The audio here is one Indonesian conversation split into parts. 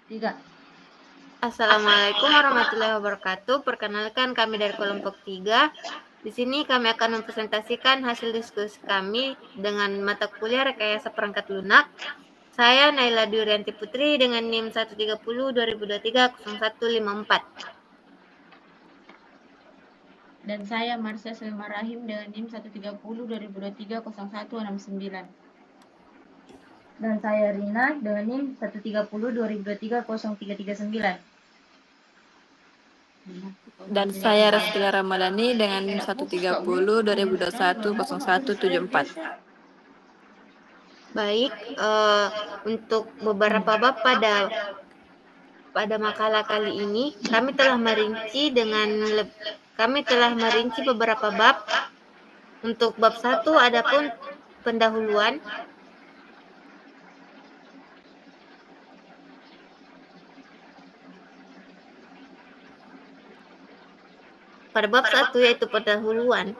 Tiga. Assalamualaikum warahmatullahi wabarakatuh. Perkenalkan kami dari kelompok 3. Di sini kami akan mempresentasikan hasil diskusi kami dengan mata kuliah rekayasa perangkat lunak. Saya Naila Durianti Putri dengan NIM 130 2023 0154. Dan saya Marsha Selma Rahim dengan NIM 130 2023 0169. Dan saya Rina dengan NIM 130 2023 0339. Dan saya Reskila Ramadhani dengan NIM 130 2021 0174. Baik, untuk beberapa bab pada makalah kali ini kami telah merinci beberapa bab. Untuk bab 1 adapun pendahuluan. Pada bab 1 yaitu pendahuluan.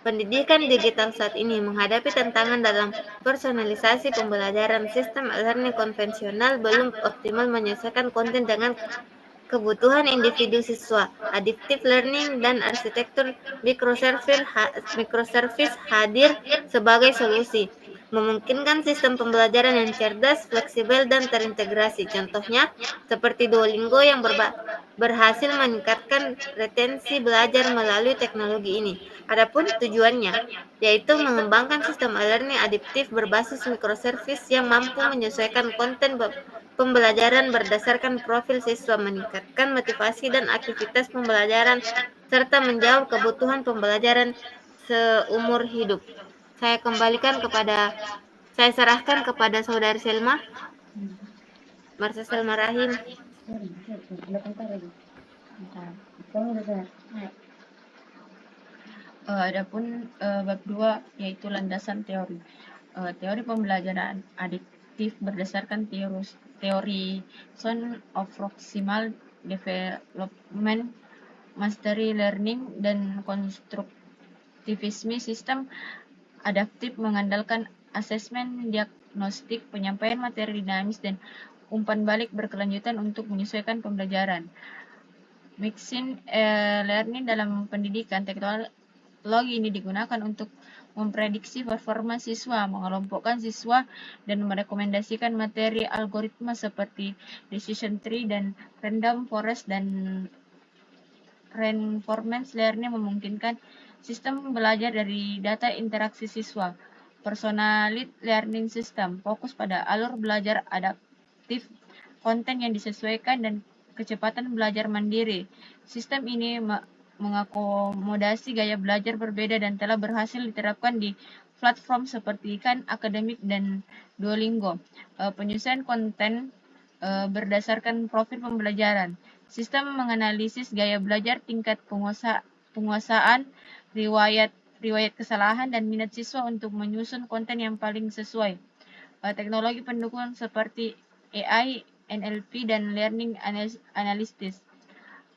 Pendidikan digital saat ini menghadapi tantangan dalam personalisasi pembelajaran. Sistem e-learning konvensional belum optimal menyelesaikan konten dengan kebutuhan individu siswa. Adaptive learning dan arsitektur microservice hadir sebagai solusi, memungkinkan sistem pembelajaran yang cerdas, fleksibel, dan terintegrasi. Contohnya, seperti Duolingo yang berhasil meningkatkan retensi belajar melalui teknologi ini. Adapun tujuannya, yaitu mengembangkan sistem e-learning adaptif berbasis microservice yang mampu menyesuaikan konten pembelajaran berdasarkan profil siswa, meningkatkan motivasi dan aktivitas pembelajaran, serta menjawab kebutuhan pembelajaran seumur hidup. Saya serahkan kepada Saudari Selma. Marsha Selma Rahim. Adapun bab 2 yaitu landasan teori. Teori pembelajaran adiktif berdasarkan teori Zone of Proximal Development, Mastery Learning, dan konstruktivisme. Sistem adaptif mengandalkan asesmen diagnostik, penyampaian materi dinamis, dan umpan balik berkelanjutan untuk menyesuaikan pembelajaran. Machine learning dalam pendidikan. Teknologi ini digunakan untuk memprediksi performa siswa, mengelompokkan siswa, dan merekomendasikan materi. Algoritma seperti decision tree dan random forest dan reinforcement learning memungkinkan sistem belajar dari data interaksi siswa. Personalized learning system fokus pada alur belajar adaptif, konten yang disesuaikan, dan kecepatan belajar mandiri. Sistem ini mengakomodasi gaya belajar berbeda dan telah berhasil diterapkan di platform seperti Khan Academic dan Duolingo. Penyesuaian konten berdasarkan profil pembelajaran. Sistem menganalisis gaya belajar, tingkat penguasaan, riwayat kesalahan, dan minat siswa untuk menyusun konten yang paling sesuai. Teknologi pendukung seperti AI, NLP, dan Learning Analytics.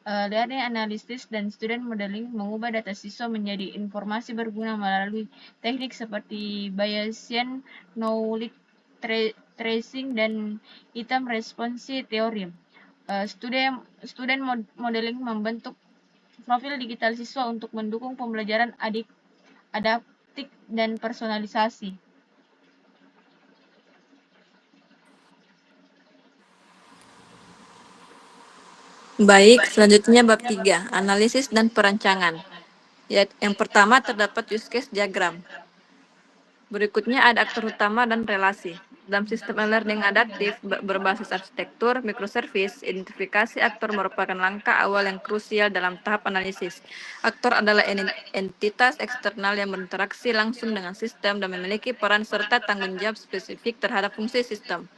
Learning Analytics dan Student Modeling mengubah data siswa menjadi informasi berguna melalui teknik seperti Bayesian Knowledge Tracing dan Item Response Theory. Student Modeling membentuk profil digital siswa untuk mendukung pembelajaran adaptif dan personalisasi. Baik, selanjutnya bab 3, analisis dan perancangan. Yang pertama terdapat use case diagram. Berikutnya ada aktor utama dan relasi. Dalam sistem e-learning adaptif berbasis arsitektur microservice, identifikasi aktor merupakan langkah awal yang krusial dalam tahap analisis. Aktor adalah entitas eksternal yang berinteraksi langsung dengan sistem dan memiliki peran serta tanggung jawab spesifik terhadap fungsi sistem.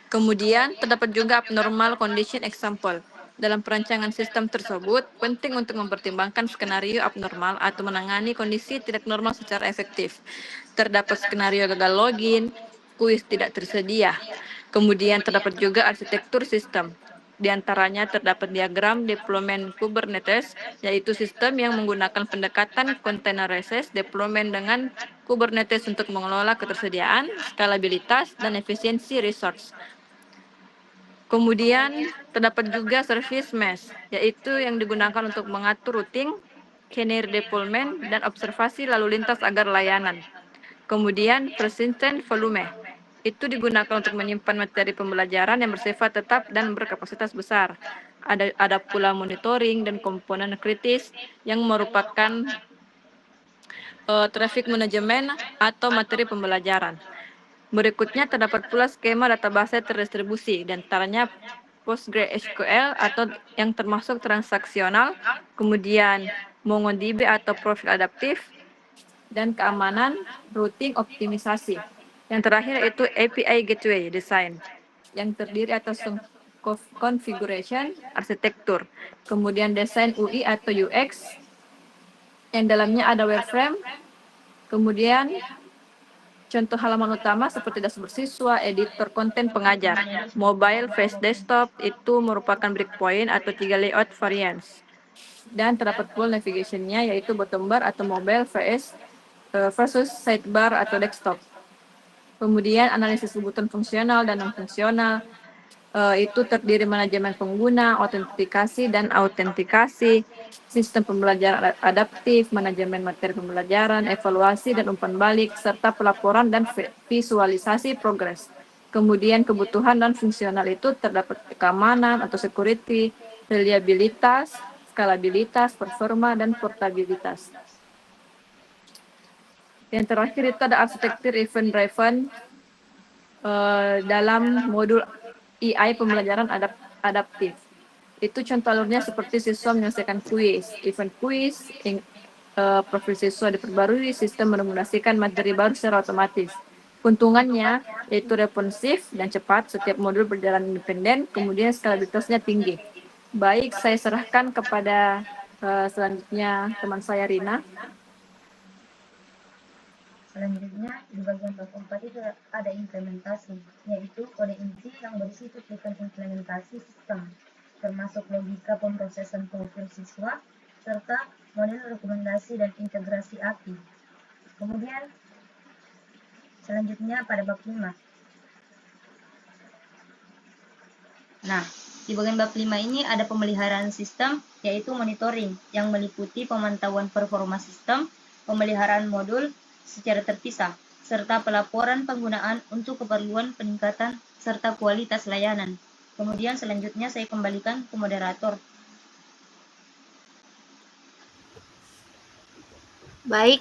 Kemudian, terdapat juga abnormal condition example. Dalam perancangan sistem tersebut, penting untuk mempertimbangkan skenario abnormal atau menangani kondisi tidak normal secara efektif. Terdapat skenario gagal login, kuis tidak tersedia. Kemudian terdapat juga arsitektur sistem. Di antaranya terdapat diagram deployment Kubernetes, yaitu sistem yang menggunakan pendekatan containerized deployment dengan Kubernetes untuk mengelola ketersediaan, skalabilitas, dan efisiensi resource. Kemudian terdapat juga service mesh, yaitu yang digunakan untuk mengatur routing, canary deployment, dan observasi lalu lintas agar layanan. Kemudian persistent volume, itu digunakan untuk menyimpan materi pembelajaran yang bersifat tetap dan berkapasitas besar. Ada pula monitoring dan komponen kritis yang merupakan traffic management atau materi pembelajaran. Berikutnya terdapat pula skema database terdistribusi, di antaranya PostgreSQL atau yang termasuk transaksional, kemudian MongoDB atau profil adaptif, dan keamanan routing optimisasi. Yang terakhir itu API Gateway Design, yang terdiri atas configuration, arsitektur, kemudian desain UI atau UX, yang dalamnya ada wireframe, kemudian contoh halaman utama seperti dashboard siswa, editor konten pengajar. Mobile, face desktop itu merupakan breakpoint atau 3 layout variants. Dan terdapat pula navigation-nya yaitu bottom bar atau mobile versus sidebar atau desktop. Kemudian analisis kebutuhan fungsional dan non-fungsional, itu terdiri manajemen pengguna, autentikasi dan autentikasi, sistem pembelajaran adaptif, manajemen materi pembelajaran, evaluasi dan umpan balik, serta pelaporan dan visualisasi progres. Kemudian kebutuhan dan fungsional itu terdapat keamanan atau security, reliabilitas, skalabilitas, performa, dan portabilitas. Yang terakhir itu ada arsitektur event-driven dalam modul EI pembelajaran adaptif. Itu contoh alurnya seperti siswa menyelesaikan kuis, event kuis, profil siswa diperbarui, sistem merekomendasikan materi baru secara otomatis. Keuntungannya yaitu responsif dan cepat, setiap modul berjalan independen, kemudian skalabilitasnya tinggi. Baik, saya serahkan kepada selanjutnya teman saya Rina. Selanjutnya, di bagian bab 4 itu ada implementasi, yaitu kode inti yang berisi cuplikan implementasi sistem, termasuk logika pemrosesan profil siswa, serta model rekomendasi dan integrasi API. Kemudian, selanjutnya pada bab 5. Nah, di bagian bab 5 ini ada pemeliharaan sistem, yaitu monitoring, yang meliputi pemantauan performa sistem, pemeliharaan modul secara terpisah, serta pelaporan penggunaan untuk keperluan peningkatan serta kualitas layanan. Kemudian selanjutnya saya kembalikan ke moderator. Baik,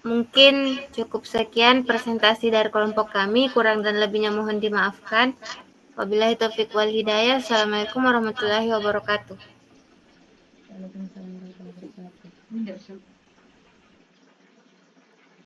mungkin cukup sekian presentasi dari kelompok kami, kurang dan lebihnya mohon dimaafkan. Wabillahi taufiq wal hidayah. Assalamualaikum warahmatullahi wabarakatuh. Waalaikumsalam warahmatullahi wabarakatuh.